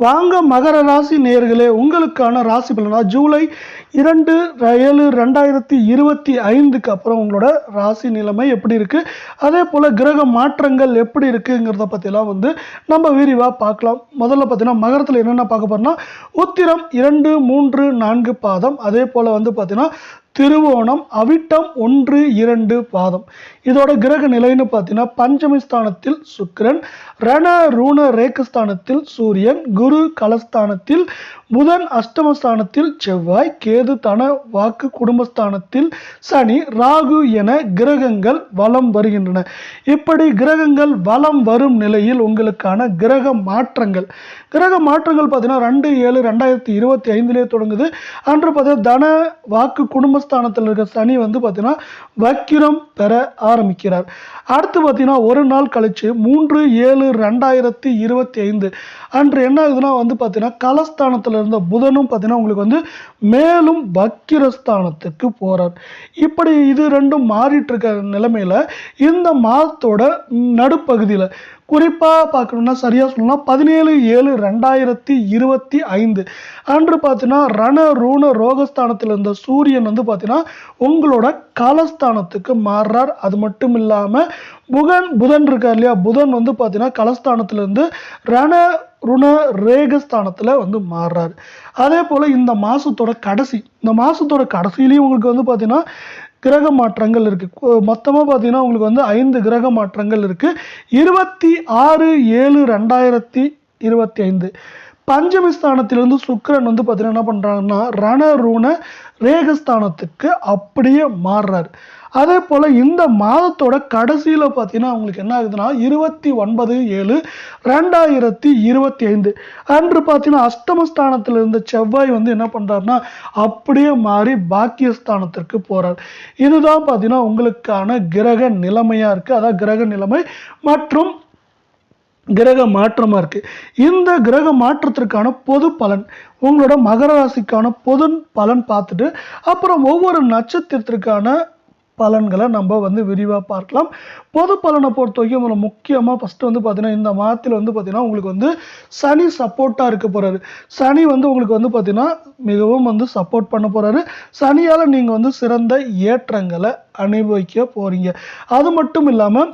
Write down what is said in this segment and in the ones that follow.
வாங்க மகர ராசி நேயர்களே, உங்களுக்கான ராசி பலனா ஜூலை 2/7/2025க்கு அப்புறம் உங்களோட ராசி நிலைமை எப்படி இருக்கு, அதே போல கிரக மாற்றங்கள் எப்படி இருக்குங்கிறத பற்றிலாம் நம்ம விரிவாக பார்க்கலாம். முதல்ல பார்த்தீங்கன்னா மகரத்தில் என்னென்ன பார்க்க போறோம்னா, உத்திரம் 2, 3, 4 பாதம், அதே போல் பார்த்தீங்கன்னா திருவோணம், அவிட்டம் 1, 2 பாதம். இதோட கிரக நிலைன்னு பார்த்தீங்கன்னா பஞ்சமி ஸ்தானத்தில் சுக்கிரன், ரண ரூண ரேகஸ்தானத்தில் சூரியன், குரு கலஸ்தானத்தில் புதன், அஷ்டமஸ்தானத்தில் செவ்வாய், கேது தன வாக்கு குடும்பஸ்தானத்தில் சனி, ராகு என கிரகங்கள் வலம் வருகின்றன. இப்படி கிரகங்கள் வலம் வரும் நிலையில் உங்களுக்கான கிரக மாற்றங்கள் பார்த்தீங்கன்னா 2/7/2025 தொடங்குது. அன்று பார்த்தீங்கன்னா தன வாக்கு குடும்பஸ்தானத்தில் இருக்க சனி பார்த்தீங்கன்னா வக்கிரம் பெற ஆரம்பிக்கிறார். அடுத்து பார்த்தீங்கன்னா ஒரு நாள் கழிச்சு 3/7/2025 அன்று என்ன ஆகுதுன்னா பார்த்தீங்கன்னா கலஸ்தானத்தில் இருந்த புதனும் பார்த்தீங்கன்னா உங்களுக்கு மேலும் வக்கிரஸ்தானத்துக்கு போறார். இப்படி இது ரெண்டும் மாறிட்டு இருக்க நிலைமையில இந்த மாதத்தோட நடுப்பகுதியில் குறிப்பாக பார்க்கணும்னா சரியாக சொல்லணும்னா 17/7/2025 அன்று பார்த்தீங்கன்னா ரண ரூண ரோகஸ்தானத்தில் இருந்த சூரியன் பார்த்தீங்கன்னா உங்களோட கலஸ்தானத்துக்கு மாறுறார். அது மட்டும் இல்லாமல் புதன் இருக்கார் இல்லையா, புதன் பார்த்தீங்கன்னா கலஸ்தானத்திலிருந்து ரண ருண ரேகஸ்தானத்தில் மாறுறாரு. அதே போல் இந்த மாதத்தோட கடைசியிலையும் உங்களுக்கு பார்த்தீங்கன்னா கிரக மாற்றங்கள் இருக்கு. மொத்தமாக பார்த்தீங்கன்னா உங்களுக்கு 5 கிரக மாற்றங்கள் இருக்கு. 26/7/2025 பஞ்சமி ஸ்தானத்திலிருந்து சுக்கிரன் பார்த்தீங்கன்னா என்ன பண்றாங்கன்னா ரண ரூண ரேகஸ்தானத்துக்கு அப்படியே மாறுறாரு. அதே போல இந்த மாதத்தோட கடைசியில பார்த்தீங்கன்னா உங்களுக்கு என்ன ஆகுதுன்னா 29/7/2025 அன்று பார்த்தீங்கன்னா அஷ்டமஸ்தானத்தில் இருந்த செவ்வாய் என்ன பண்றாருன்னா அப்படியே மாறி பாக்கியஸ்தானத்திற்கு போறார். இதுதான் பார்த்தீங்கன்னா உங்களுக்கான கிரக நிலைமையா இருக்கு. அதாவது கிரக நிலைமை மற்றும் கிரக மாற்றமா இருக்கு. இந்த கிரக மாற்றத்திற்கான பொது பலன் உங்களோட மகர ராசிக்கான பொது பலன் பார்த்துட்டு அப்புறம் ஒவ்வொரு நட்சத்திரத்திற்கான பலன்களை நம்ம விரிவாக பார்க்கலாம். பொது பலனை பொறுத்த வரைக்கும் முக்கியமாக ஃபஸ்ட்டு பார்த்தீங்கன்னா இந்த மாதத்தில் பார்த்தீங்கன்னா உங்களுக்கு சனி சப்போர்ட்டாக இருக்க போகிறாரு. சனி உங்களுக்கு பார்த்தீங்கன்னா மிகவும் சப்போர்ட் பண்ண போகிறாரு. சனியால் நீங்கள் சிறந்த ஏற்றங்களை அனுபவிக்க போகிறீங்க. அது மட்டும் இல்லாமல்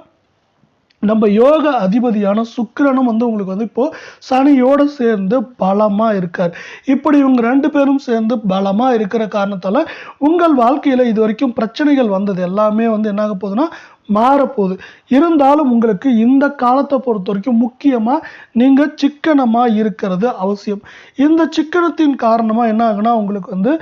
நம்ம யோக அதிபதியான சுக்கிரனும் உங்களுக்கு இப்போ சனியோடு சேர்ந்து பலமா இருக்கார். இப்படி இவங்க 2 பேரும் சேர்ந்து பலமா இருக்கிற காரணத்தால உங்கள் வாழ்க்கையில இது வரைக்கும் பிரச்சனைகள் வந்தது எல்லாமே என்ன ஆக போகுதுன்னா மாறப்போகுது. இருந்தாலும் உங்களுக்கு இந்த காலத்தை பொறுத்த வரைக்கும் முக்கியமாக நீங்கள் சிக்கனமாக இருக்கிறது அவசியம். இந்த சிக்கனத்தின் காரணமாக என்ன ஆகுனா உங்களுக்கு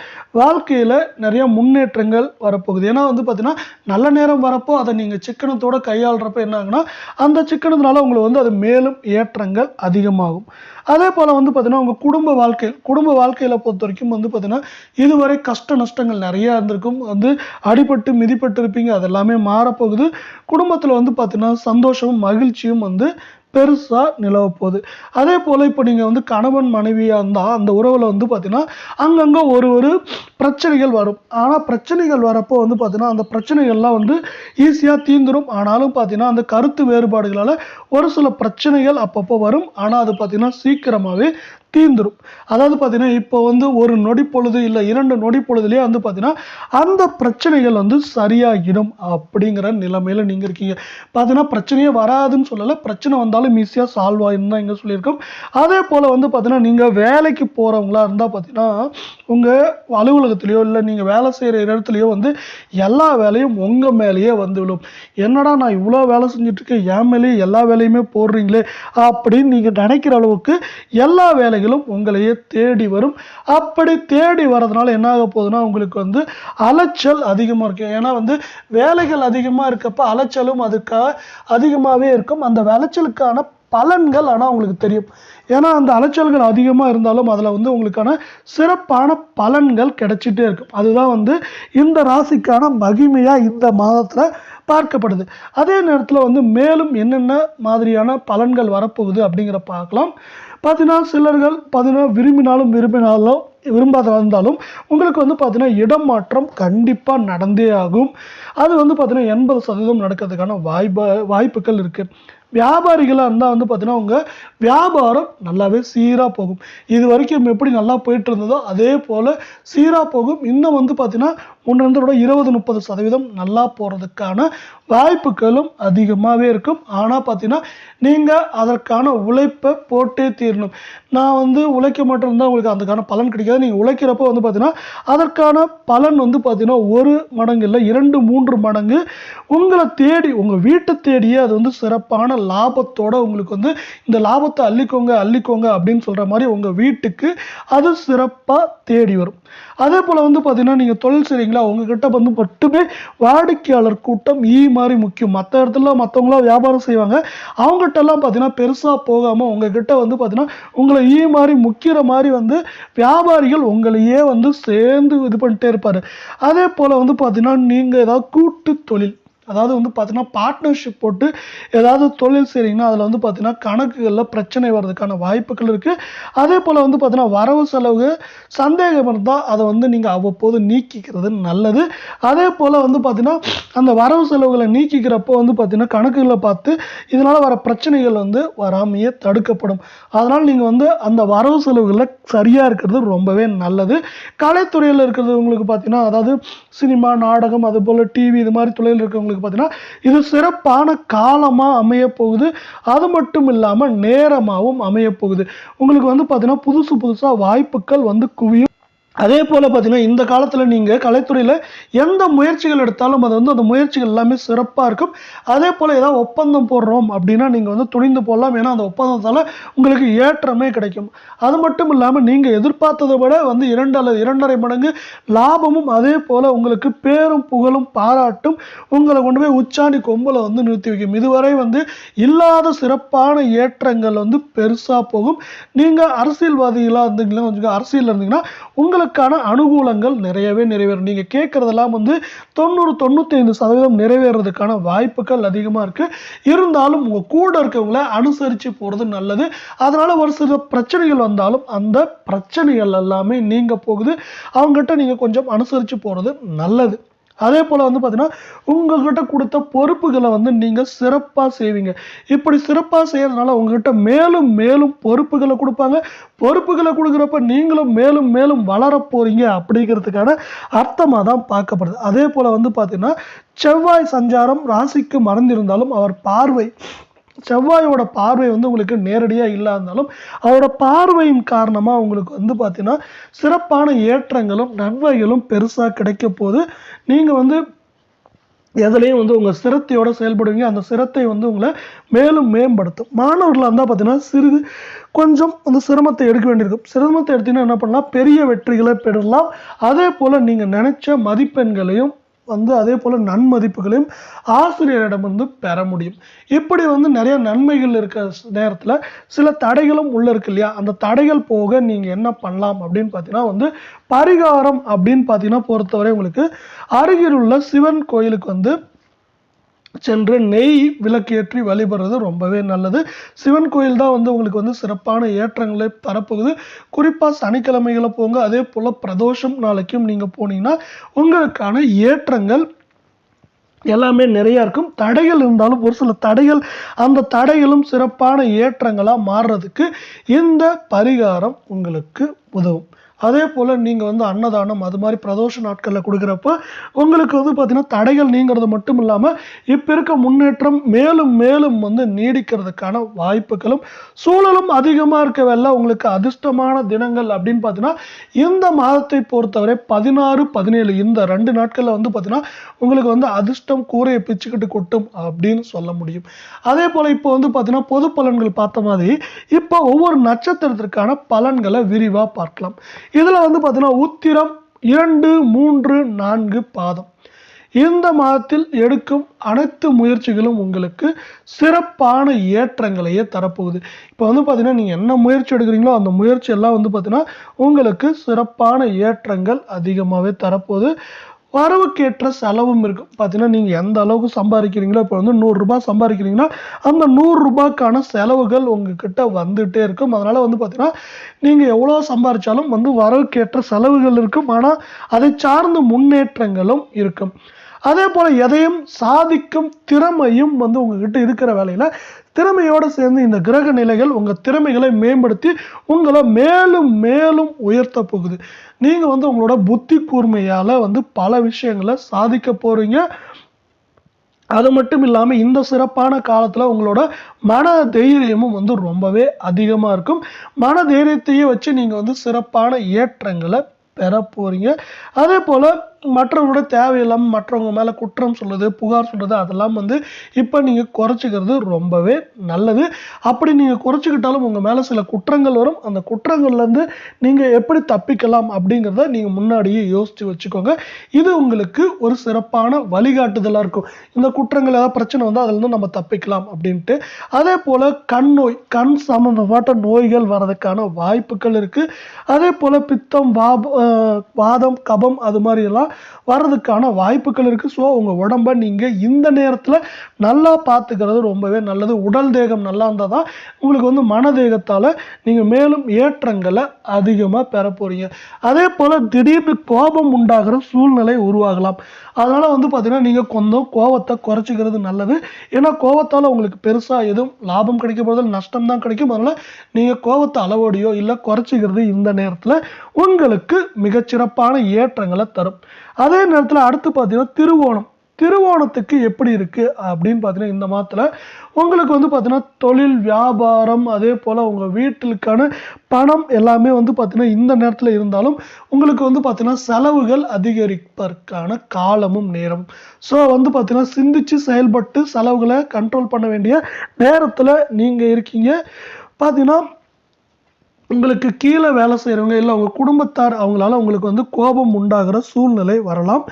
வாழ்க்கையில் நிறைய முன்னேற்றங்கள் வரப்போகுது. ஏன்னா பார்த்தீங்கன்னா நல்ல நேரம் வரப்போ அதை நீங்கள் சிக்கனத்தோட கையாளுறப்ப என்ன ஆகுனா அந்த சிக்கனத்தினால உங்களுக்கு அது மேலும் ஏற்றங்கள் அதிகமாகும். அதே போல் பார்த்தீங்கன்னா உங்கள் குடும்ப வாழ்க்கையில் பொறுத்த வரைக்கும் பார்த்தீங்கன்னா இதுவரை கஷ்ட நஷ்டங்கள் நிறையா இருந்திருக்கும். அடிபட்டு மிதிப்பட்டு இருப்பீங்க. அதெல்லாமே மாறப்போகுது. குடும்பத்தில் பார்த்தீங்கன்னா சந்தோஷமும் மகிழ்ச்சியும் பெருசாக நிலவ போகுது. அதே போல் இப்போ நீங்கள் கணவன் மனைவியாக இருந்தால் அந்த உறவில் பார்த்தீங்கன்னா அங்கங்கே ஒரு பிரச்சனைகள் வரும். ஆனால் பிரச்சனைகள் வரப்போ பார்த்தீங்கன்னா அந்த பிரச்சனைகள்லாம் ஈஸியாக தீந்துடும். ஆனாலும் பார்த்தீங்கன்னா அந்த கருத்து வேறுபாடுகளால் ஒரு சில பிரச்சனைகள் அப்பப்போ வரும். ஆனால் அது பார்த்தீங்கன்னா சீக்கிரமாகவே தீந்துடும். அதாவது பார்த்தீங்கன்னா இப்போ ஒரு நொடி பொழுது இல்லை 2 நொடி பொழுதுலேயே பார்த்தீங்கன்னா அந்த பிரச்சனைகள் சரியாகிடும் அப்படிங்கிற நிலைமையில் நீங்கள் இருக்கீங்க. பார்த்தீங்கன்னா பிரச்சனையே வராதுன்னு சொல்லலை, பிரச்சனை வந்தாலும் ஈஸியாக சால்வ் ஆகிடும் தான் இங்கே சொல்லியிருக்கோம். அதே போல் பார்த்தீங்கன்னா நீங்கள் வேலைக்கு போகிறவங்களா இருந்தால் பார்த்தீங்கன்னா உங்கள் அலுவலகத்திலையோ இல்லை நீங்கள் வேலை செய்கிற இடத்துலையோ எல்லா வேலையும் உங்கள் மேலேயே விழும். என்னடா நான் இவ்வளோ வேலை செஞ்சுட்ருக்கேன், என் மேலேயே எல்லா வேலையுமே போடுறீங்களே அப்படின்னு நீங்கள் நினைக்கிற அளவுக்கு எல்லா வேலைகளும் உங்களையே தேடி வரும். அப்படி தேடி வரதுனால என்ன ஆக போகுதுன்னா உங்களுக்கு அலைச்சல் அதிகமாக இருக்கு. ஏன்னா வேலைகள் அதிகமாக இருக்கப்ப அலைச்சலும் அதுக்காக அதிகமாகவே இருக்கும். அந்த விளைச்சலுக்கான பலன்கள் ஆனால் உங்களுக்கு தெரியும். ஏன்னா அந்த அலைச்சல்கள் அதிகமாக இருந்தாலும் அதில் உங்களுக்கான சிறப்பான பலன்கள் கிடைச்சிட்டே இருக்கும். அதுதான் இந்த ராசிக்கான மகிமையாக இந்த மாதத்தில் பார்க்கப்படுது. அதே நேரத்தில் மேலும் என்னென்ன மாதிரியான பலன்கள் வரப்போகுது அப்படிங்கிற பார்க்கலாம். பார்த்தீங்கன்னா சிலர்கள் பார்த்தீங்கன்னா விரும்பாத இருந்தாலும் உங்களுக்கு பார்த்தீங்கன்னா இடம் மாற்றம் கண்டிப்பாக நடந்தே ஆகும். அது பார்த்தீங்கன்னா 80% நடக்கிறதுக்கான வாய்ப்புகள் இருக்குது. வியாபாரிகளாக இருந்தால் வந்து பார்த்தீங்கன்னா உங்கள் வியாபாரம் நல்லாவே சீராக போகும். இது வரைக்கும் எப்படி நல்லா போயிட்டு இருந்ததோ அதே போல் சீராக போகும். இன்னும் வந்து பார்த்தீங்கன்னா முன்னிருந்தோட 20-30% நல்லா போகிறதுக்கான வாய்ப்புகளும் அதிகமாகவே இருக்கும். ஆனால் பார்த்தீங்கன்னா நீங்கள் அதற்கான உழைப்பை போட்டே தீரணும். நான் வந்து உழைக்க மாட்டேன் இருந்தால் உங்களுக்கு அதுக்கான பலன் கிடைக்காது. நீங்கள் உழைக்கிறப்ப வந்து பார்த்தீங்கன்னா அதற்கான பலன் வந்து பார்த்தீங்கன்னா 1 மடங்கு இல்லை 2-3 மடங்கு உங்களை தேடி உங்கள் வீட்டை தேடியே அது வந்து சிறப்பான லாபத்தோட உங்களுக்கு வந்து இந்த லாபத்தை அள்ளிக்கோங்க அப்படின்னு சொல்கிற மாதிரி உங்கள் வீட்டுக்கு அது சிறப்பாக தேடி வரும். அதே போல் வந்து பார்த்தீங்கன்னா நீங்கள் தொழில் செய்கிறீங்களா, உங்ககிட்ட வந்து மட்டுமே வாடிக்கையாளர் கூட்டம் மாதிரி முக்கியம். மற்ற இடத்துல மற்றவங்களாம் வியாபாரம் செய்வாங்க, அவங்ககிட்டலாம் பார்த்தீங்கன்னா பெருசாக போகாமல் உங்ககிட்ட வந்து பார்த்தீங்கன்னா உங்களை மாதிரி முக்கிற மாதிரி வந்து வியாபாரிகள் உங்களையே வந்து சேர்ந்து இது பண்ணிட்டே இருப்பார். அதே போல் வந்து பார்த்தீங்கன்னா நீங்கள் ஏதாவது கூட்டு தொழில், அதாவது வந்து பார்த்தீங்கன்னா பார்ட்னர்ஷிப் போட்டு ஏதாவது தொழில் செய்கிறீங்கன்னா அதில் வந்து பார்த்தீங்கன்னா கணக்குகளில் பிரச்சனை வர்றதுக்கான வாய்ப்புகள் இருக்குது. அதே போல் வந்து பார்த்தீங்கன்னா வரவு செலவு சந்தேகம் இருந்தால் அதை வந்து நீங்கள் அவ்வப்போது நீக்கிக்கிறது நல்லது. அதே போல் வந்து பார்த்தீங்கன்னா அந்த வரவு செலவுகளை நீக்கிக்கிறப்போ வந்து பார்த்தீங்கன்னா கணக்குகளை பார்த்து இதனால் வர பிரச்சனைகள் வந்து வராமையே தடுக்கப்படும். அதனால் நீங்கள் வந்து அந்த வரவு செலவுகளில் சரியாக இருக்கிறது ரொம்பவே நல்லது. கலைத்துறையில் இருக்கிறவங்களுக்கு பார்த்தீங்கன்னா அதாவது சினிமா, நாடகம், அது போல் டிவி இது மாதிரி தொழில் இருக்கிறவங்களுக்கு பார்த்தீங்கன்னா இது சிறப்பான காலமாக அமைய போகுது. அது மட்டும் இல்லாமல் நேரமாகவும் அமைய போகுது. உங்களுக்கு வந்து பார்த்தீங்கன்னா புதுசாக வாய்ப்புகள் வந்து குவியும். அதே போல் பார்த்தீங்கன்னா இந்த காலத்தில் நீங்கள் கலைத்துறையில் எந்த முயற்சிகள் எடுத்தாலும் அது வந்து அந்த முயற்சிகள் எல்லாமே சிறப்பாக இருக்கும். அதே போல் ஏதாவது ஒப்பந்தம் போடுறோம் அப்படின்னா நீங்கள் வந்து துணிந்து போடலாம். ஏன்னா அந்த ஒப்பந்தத்தால் உங்களுக்கு ஏற்றமே கிடைக்கும். அது மட்டும் இல்லாமல் நீங்கள் எதிர்பார்த்ததை விட வந்து 2 அல்லது 2.5 மடங்கு லாபமும் அதே போல் உங்களுக்கு பேரும் புகழும் பாராட்டும் உங்களை கொண்டு போய் உச்சாணி கொம்பில் வந்து நிறுத்தி வைக்கும். இதுவரை வந்து இல்லாத சிறப்பான ஏற்றங்கள் வந்து பெருசாக போகும். நீங்கள் அரசியல்வாதிகளாக இருந்தீங்கன்னா அரசியல் இருந்தீங்கன்னா உங்களுக்கு அனுகூலங்கள் நிறையவே நிறைவேறும். நீங்க கேட்கறதெல்லாம் வந்து 90-95% நிறைவேறதுக்கான வாய்ப்புகள் அதிகமா இருக்கு. இருந்தாலும் உங்க கூட இருக்கவங்கள அனுசரிச்சு போறது நல்லது. அதனால ஒரு சில பிரச்சனைகள் வந்தாலும் அந்த பிரச்சனைகள் எல்லாமே நீங்க போகுது. அவங்ககிட்ட நீங்க கொஞ்சம் அனுசரிச்சு போறது நல்லது. அதே போல் வந்து பார்த்தீங்கன்னா உங்கள்கிட்ட கொடுத்த பொறுப்புகளை வந்து நீங்கள் சிறப்பாக செய்வீங்க. இப்படி சிறப்பாக செய்கிறதுனால உங்கள்கிட்ட மேலும் மேலும் பொறுப்புகளை கொடுப்பாங்க. பொறுப்புகளை கொடுக்குறப்ப நீங்களும் மேலும் மேலும் வளர போகிறீங்க அப்படிங்கிறதுக்கான அர்த்தமாக தான் பார்க்கப்படுது. அதே போல் வந்து பார்த்தீங்கன்னா செவ்வாய் சஞ்சாரம் ராசிக்கு மறந்திருந்தாலும் செவ்வாயோட பார்வை வந்து உங்களுக்கு நேரடியாக இல்லாஇருந்தாலும் அவரோட பார்வையின் காரணமாக உங்களுக்கு வந்து பார்த்தீங்கன்னா சிறப்பான ஏற்றங்களும் நன்மைகளும் பெருசாக கிடைக்க போது நீங்கள் வந்து எதுலேயும் வந்து உங்கள் சிரத்தையோடு செயல்படுவீங்க. அந்த சிரத்தை வந்து உங்களை மேலும் மேம்படுத்தும். மாணவர்களாக இருந்தால் பார்த்தீங்கன்னா கொஞ்சம் அந்த சிரமத்தை எடுக்க வேண்டியிருக்கும். சிரமத்தை எடுத்தீங்கன்னா என்ன பண்ணலாம், பெரிய வெற்றிகளை பெறலாம். அதே போல் நீங்கள் நினைச்ச மதிப்பெண்களையும் வந்து அதே போல் நன்மதிப்புகளையும் ஆசிரியரிடமிருந்து பெற முடியும். இப்படி வந்து நிறைய நன்மைகள் இருக்கிற நேரத்தில் சில தடைகளும் உள்ள இருக்கு இல்லையா, அந்த தடைகள் போக நீங்கள் என்ன பண்ணலாம் அப்படின்னு பார்த்தீங்கன்னா வந்து பரிகாரம் அப்படின்னு பார்த்தீங்கன்னா பொறுத்தவரை உங்களுக்கு அருகில் உள்ள சிவன் கோயிலுக்கு வந்து சென்று நெய் விளக்கேற்றி வழிபடுறது ரொம்பவே நல்லது. சிவன் கோயில் தான் வந்து உங்களுக்கு வந்து சிறப்பான ஏற்றங்களை தரப்போகுது. குறிப்பாக சனிக்கிழமைகளை போங்க. அதே போல் பிரதோஷம் நாளைக்கும் நீங்கள் போனீங்கன்னா உங்களுக்கான ஏற்றங்கள் எல்லாமே நிறையா இருக்கும். தடைகள் இருந்தாலும் ஒரு சில தடைகள், அந்த தடைகளும் சிறப்பான ஏற்றங்களாக மாறுறதுக்கு இந்த பரிகாரம் உங்களுக்கு உதவும். அதே போல் நீங்கள் வந்து அன்னதானம் அது மாதிரி பிரதோஷ நாட்களில் கொடுக்குறப்ப உங்களுக்கு வந்து பார்த்தீங்கன்னா தடைகள் நீங்கிறது மட்டும் இல்லாமல் இப்போ இருக்க முன்னேற்றம் மேலும் மேலும் வந்து நீடிக்கிறதுக்கான வாய்ப்புகளும் சூழலும் அதிகமாக இருக்கவல்ல. உங்களுக்கு அதிர்ஷ்டமான தினங்கள் அப்படின்னு பார்த்தீங்கன்னா இந்த மாதத்தை பொறுத்தவரை 16-17 இந்த 2 நாட்களில் வந்து பார்த்தீங்கன்னா உங்களுக்கு வந்து அதிர்ஷ்டம் கூரையை பிச்சுக்கிட்டு கொட்டும் அப்படின்னு சொல்ல முடியும். அதே போல் இப்போ வந்து பார்த்தீங்கன்னா பொது பலன்கள் பார்த்த மாதிரி இப்போ ஒவ்வொரு நட்சத்திரத்திற்கான பலன்களை விரிவாக பார்க்கலாம். இதில் வந்து பார்த்தீங்கன்னா உத்திரம் 2, 3, 4 பாதம் இந்த மாதத்தில் எடுக்கும் அனைத்து முயற்சிகளும் உங்களுக்கு சிறப்பான ஏற்றங்களையே தரப்போகுது. இப்போ வந்து பார்த்தீங்கன்னா நீங்கள் என்ன முயற்சி எடுக்கிறீங்களோ அந்த முயற்சி எல்லாம் வந்து பார்த்தீங்கன்னா உங்களுக்கு சிறப்பான ஏற்றங்கள் அதிகமாகவே தரப்போகுது. வரவுக்கேற்ற செலவும் இருக்கும். பார்த்தீங்கன்னா நீங்கள் எந்த அளவுக்கு சம்பாதிக்கிறீங்களோ, இப்போ வந்து 100 ரூபாய் சம்பாதிக்கிறீங்கன்னா அந்த 100 ரூபாய்க்கான செலவுகள் உங்ககிட்ட வந்துகிட்டே இருக்கும். அதனால் வந்து பார்த்தீங்கன்னா நீங்கள் எவ்வளோ சம்பாதிச்சாலும் வந்து வரவுக்கேற்ற செலவுகள் இருக்கும். ஆனால் அதை சார்ந்த முன்னேற்றங்களும் இருக்கும். அதே போல் எதையும் சாதிக்கும் திறமையும் வந்து உங்ககிட்ட இருக்கிற வேலையில் திறமையோடு சேர்ந்து இந்த கிரக நிலைகள் உங்கள் திறமைகளை மேம்படுத்தி உங்களை மேலும் மேலும் உயர்த்த போகுது. நீங்கள் வந்து உங்களோட புத்தி கூர்மையால் வந்து பல விஷயங்களை சாதிக்க போகிறீங்க. அது மட்டும் இல்லாமல் இந்த சிறப்பான காலத்தில் உங்களோட மன தைரியமும் வந்து ரொம்பவே அதிகமாக இருக்கும். மன தைரியத்தையே வச்சு நீங்கள் வந்து சிறப்பான ஏற்றங்களை பெற போகிறீங்க. அதே போல் மற்றவங்களோட தேவையில்லாமல் மற்றவங்க மேலே குற்றம் சொல்கிறது, புகார் சொல்கிறது, அதெல்லாம் வந்து இப்போ நீங்கள் குறைச்சிக்கிறது ரொம்பவே நல்லது. அப்படி நீங்கள் குறைச்சிக்கிட்டாலும் உங்கள் மேலே சில குற்றங்கள் வரும். அந்த குற்றங்கள்லேருந்து நீங்கள் எப்படி தப்பிக்கலாம் அப்படிங்கிறத நீங்கள் முன்னாடியே யோசித்து வச்சுக்கோங்க. இது உங்களுக்கு ஒரு சிறப்பான வழிகாட்டுதலாக இருக்கும். இந்த குற்றங்கள் ஏதாவது பிரச்சனை வந்தால் அதிலேருந்து நம்ம தப்பிக்கலாம் அப்படின்ட்டு. அதே போல் கண் நோய், கண் சம்மந்தப்பட்ட நோய்கள் வர்றதுக்கான வாய்ப்புகள் இருக்குது. அதே போல் பித்தம், வாதம், கபம் அது மாதிரியெல்லாம் வர்றதுக்கான வாய்ப்புகள் இருக்குது. ஸோ உங்கள் உடம்பை நீங்கள் இந்த நேரத்தில் நல்லா பார்த்துக்கிறது ரொம்பவே நல்லது. உடல் தேகம் நல்லா இருந்தால் தான் உங்களுக்கு வந்து மனதேகத்தால் நீங்கள் மேலும் ஏற்றங்களை அதிகமாக பெற போகிறீங்க. அதே போல் திடீர்னு கோபம் உண்டாகிற சூழ்நிலை உருவாகலாம். அதனால் வந்து பார்த்திங்கன்னா நீங்கள் கொஞ்சம் கோபத்தை குறைச்சிக்கிறது நல்லது. ஏன்னா கோபத்தால் உங்களுக்கு பெருசாக எதுவும் லாபம் கிடைக்க போகிறதில்ல, நஷ்டம் தான் கிடைக்கும். அதனால் நீங்கள் கோபத்தை அளவோடையோ இல்லை குறைச்சிக்கிறது இந்த நேரத்தில் உங்களுக்கு மிகச்சிறப்பான ஏற்றங்களை தரும். அதே நேரத்தில் அடுத்து பார்த்தீங்கன்னா திருவோணத்துக்கு எப்படி இருக்குது அப்படின்னு பார்த்தீங்கன்னா இந்த மாதத்தில் உங்களுக்கு வந்து பார்த்தீங்கன்னா தொழில், வியாபாரம், அதே போல் உங்கள் வீட்டுக்கான பணம் எல்லாமே வந்து பார்த்தீங்கன்னா இந்த நேரத்தில் இருந்தாலும் உங்களுக்கு வந்து பார்த்தீங்கன்னா செலவுகள் அதிகரிப்பதற்கான காலமும் நேரம். ஸோ வந்து பார்த்தீங்கன்னா சிந்திச்சு செயல்பட்டு செலவுகளை கண்ட்ரோல் பண்ண வேண்டிய நேரத்தில் நீங்கள் இருக்கீங்க. பார்த்தீங்கன்னா உங்களுக்கு கீழே வேலை செய்கிறவங்க இல்லை உங்கள் குடும்பத்தார் அவங்களால உங்களுக்கு வந்து கோபம் உண்டாகிற சூழ்நிலை வரலாம்.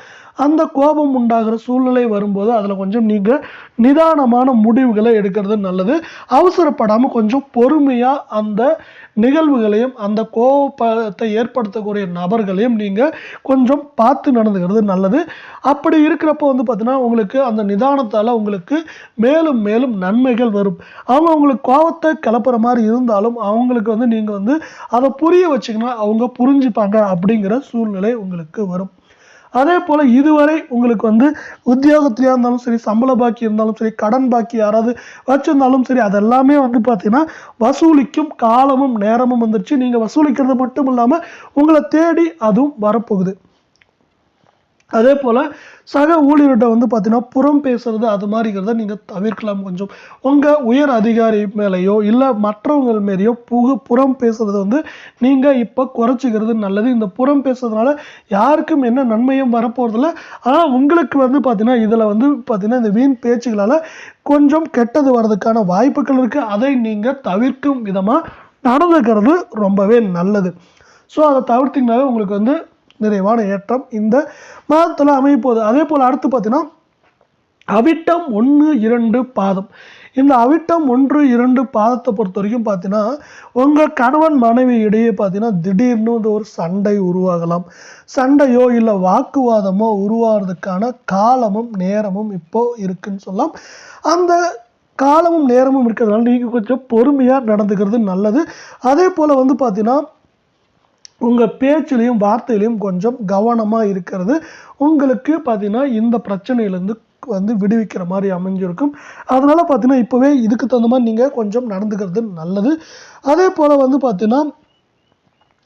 அந்த கோபம் உண்டாகிற சூழ்நிலை வரும்போது அதில் கொஞ்சம் நீங்கள் நிதானமான முடிவுகளை எடுக்கிறது நல்லது. அவசரப்படாமல் கொஞ்சம் பொறுமையாக அந்த நிகழ்வுகளையும் அந்த கோபத்தை ஏற்படுத்தக்கூடிய நபர்களையும் நீங்கள் கொஞ்சம் பார்த்து நடந்துக்கிறது நல்லது. அப்படி இருக்கிறப்போ வந்து பார்த்தீங்கன்னா உங்களுக்கு அந்த நிதானத்தால் உங்களுக்கு மேலும் மேலும் நன்மைகள் வரும். அவங்க உங்களுக்கு கோபத்தை கிளப்புற மாதிரி இருந்தாலும் அவங்களுக்கு வந்து நீங்கள் வந்து அதை புரிய வச்சிங்கன்னா அவங்க புரிஞ்சுப்பாங்க அப்படிங்கிற சூழ்நிலை உங்களுக்கு வரும். அதே போல் இதுவரை உங்களுக்கு வந்து உத்தியோகத்திலையாக இருந்தாலும் சரி, சம்பள பாக்கி இருந்தாலும் சரி, கடன் பாக்கி யாராவது வச்சுருந்தாலும் சரி, அதெல்லாமே வந்து பார்த்தீங்கன்னா வசூலிக்கும் காலமும் நேரமும் வந்துருச்சு. நீங்கள் வசூலிக்கிறது மட்டும் இல்லாமல் உங்களை தேடி அதுவும் வரப்போகுது. அதே போல் சக ஊழியர்கிட்ட வந்து பார்த்தீங்கன்னா புறம் பேசுறது அது மாதிரிங்கிறத நீங்கள் தவிர்க்கலாம். கொஞ்சம் உங்கள் உயர் அதிகாரி மேலேயோ இல்லை மற்றவங்க மேலேயோ புறம் பேசுறது வந்து நீங்கள் இப்போ குறைச்சிக்கிறது நல்லது. இந்த புறம் பேசுறதுனால யாருக்கும் என்ன நன்மையும் வரப்போகிறதில்ல. ஆனால் உங்களுக்கு வந்து பார்த்தீங்கன்னா இதில் வந்து பார்த்தீங்கன்னா இந்த வீண் பேச்சுகளால் கொஞ்சம் கெட்டது வர்றதுக்கான வாய்ப்புகள் இருக்குது. அதை நீங்கள் தவிர்க்கும் விதமாக நடந்துக்கிறது ரொம்பவே நல்லது. ஸோ அதை தவிர்த்திங்கனாவே உங்களுக்கு வந்து நிறைவான ஏற்றம் இந்த மாதத்தில் அமைப்போகுது. அதே போல் அடுத்து பார்த்தீங்கன்னா அவிட்டம் 1, 2 பாதம். இந்த அவிட்டம் 1, 2 பாதத்தை பொறுத்த வரைக்கும் பார்த்தீங்கன்னா உங்கள் கணவன் மனைவி இடையே பார்த்தீங்கன்னா திடீர்னு ஒரு சண்டை உருவாகலாம். சண்டையோ இல்லை வாக்குவாதமோ உருவாகிறதுக்கான காலமும் நேரமும் இப்போ இருக்குன்னு சொல்லலாம். அந்த காலமும் நேரமும் இருக்கிறதுனால நீங்கள் கொஞ்சம் பொறுமையாக நடந்துக்கிறது நல்லது. அதே போல் வந்து பார்த்தீங்கன்னா உங்கள் பேச்சிலையும் வார்த்தையிலையும் கொஞ்சம் கவனமாக இருக்கிறது உங்களுக்கு பார்த்தீங்கன்னா இந்த பிரச்சனையிலேருந்து வந்து விடுவிக்கிற மாதிரி அமைஞ்சிருக்கும். அதனால் பார்த்தீங்கன்னா இப்போவே இதுக்கு தகுந்த மாதிரி நீங்கள் கொஞ்சம் நடந்துக்கிறது நல்லது. அதே போல் வந்து பார்த்தீங்கன்னா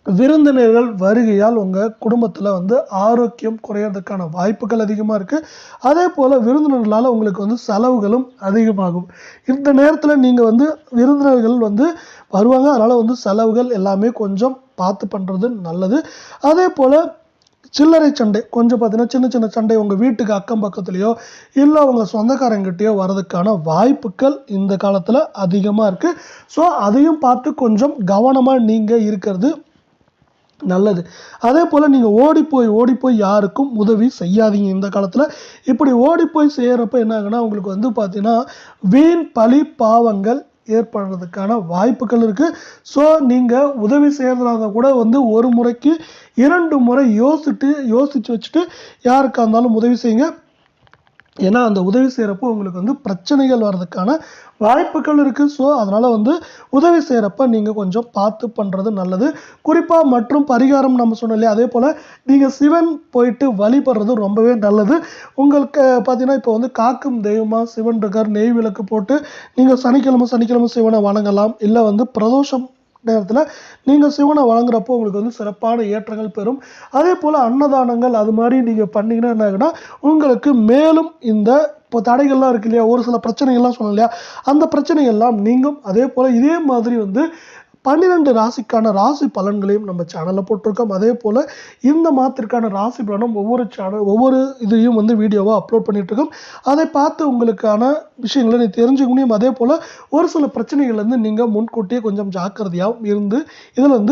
விருந்தினர்கள் வருகையால் உங்கள் குடும்பத்தில் வந்து ஆரோக்கியம் குறையிறதுக்கான வாய்ப்புகள் அதிகமாக இருக்குது. அதே போல் விருந்தினர்களால் உங்களுக்கு வந்து செலவுகளும் அதிகமாகும். இந்த நேரத்தில் நீங்கள் வந்து விருந்தினர்கள் வந்து வருவாங்க. அதனால் வந்து செலவுகள் எல்லாமே கொஞ்சம் பார்த்து பண்ணுறது நல்லது. அதே போல் சில்லறை சண்டை கொஞ்சம் பார்த்தீங்கன்னா சின்ன சின்ன சண்டை உங்கள் வீட்டுக்கு அக்கம் பக்கத்துலேயோ இல்லை உங்கள் சொந்தக்காரங்கிட்டையோ வர்றதுக்கான வாய்ப்புகள் இந்த காலத்தில் அதிகமாக இருக்குது. ஸோ அதையும் பார்த்து கொஞ்சம் கவனமாக நீங்கள் இருக்கிறது நல்லது. அதே போல் நீங்கள் ஓடி போய் யாருக்கும் உதவி செய்யாதீங்க இந்த காலத்தில். இப்படி ஓடி போய் செய்கிறப்ப என்ன ஆகுன்னா உங்களுக்கு வந்து பார்த்தீங்கன்னா வீண் பழி பாவங்கள் ஏற்படுறதுக்கான வாய்ப்புகள் இருக்குது. ஸோ நீங்கள் உதவி செய்கிறதுனால கூட வந்து ஒரு முறைக்கு 2 முறை யோசித்து வச்சுட்டு யாருக்காக இருந்தாலும் உதவி செய்யுங்க. ஏன்னா அந்த உதவி செய்கிறப்போ உங்களுக்கு வந்து பிரச்சனைகள் வர்றதுக்கான வாய்ப்புகள் இருக்குது. ஸோ அதனால் வந்து உதவி செய்கிறப்ப நீங்கள் கொஞ்சம் பார்த்து பண்ணுறது நல்லது. குறிப்பாக மற்றும் பரிகாரம் நம்ம சொன்னோம் இல்லையா, அதே போல் நீங்கள் சிவன் போயிட்டு வழிபடுறது ரொம்பவே நல்லது. உங்களுக்கு பார்த்தீங்கன்னா இப்போ வந்து காக்கும் தெய்வமாக சிவன் இருக்கார். நெய் விளக்கு போட்டு நீங்கள் சனிக்கிழமை சிவனை வணங்கலாம். இல்லை வந்து பிரதோஷம் நேரத்தில் நீங்கள் சிவனை வழங்குறப்போ உங்களுக்கு வந்து சிறப்பான ஏற்றங்கள் பெறும். அதே போல் அன்னதானங்கள் அது மாதிரி நீங்கள் பண்ணிங்கன்னா என்ன ஆகுன்னா, உங்களுக்கு மேலும் இந்த இப்போ தடைகள்லாம் இருக்கு இல்லையா, ஒரு சில பிரச்சனைகள்லாம் சொன்னோம் இல்லையா, அந்த பிரச்சனைகள்லாம் நீங்கும். அதே போல் இதே மாதிரி வந்து 12 ராசிக்கான ராசி பலன்களையும் நம்ம சேனலில் போட்டிருக்கோம். அதே போல் இந்த மாதத்திற்கான ராசி பலனும் ஒவ்வொரு இதையும் வந்து வீடியோவாக அப்லோட் பண்ணிகிட்ருக்கோம். அதை பார்த்து உங்களுக்கான விஷயங்களை நீ தெரிஞ்சுக்க முடியும். அதே போல் ஒரு சில பிரச்சனைகள்லேருந்து நீங்கள் முன்கூட்டியே கொஞ்சம் ஜாக்கிரதையாகவும் இருந்து இதில் வந்து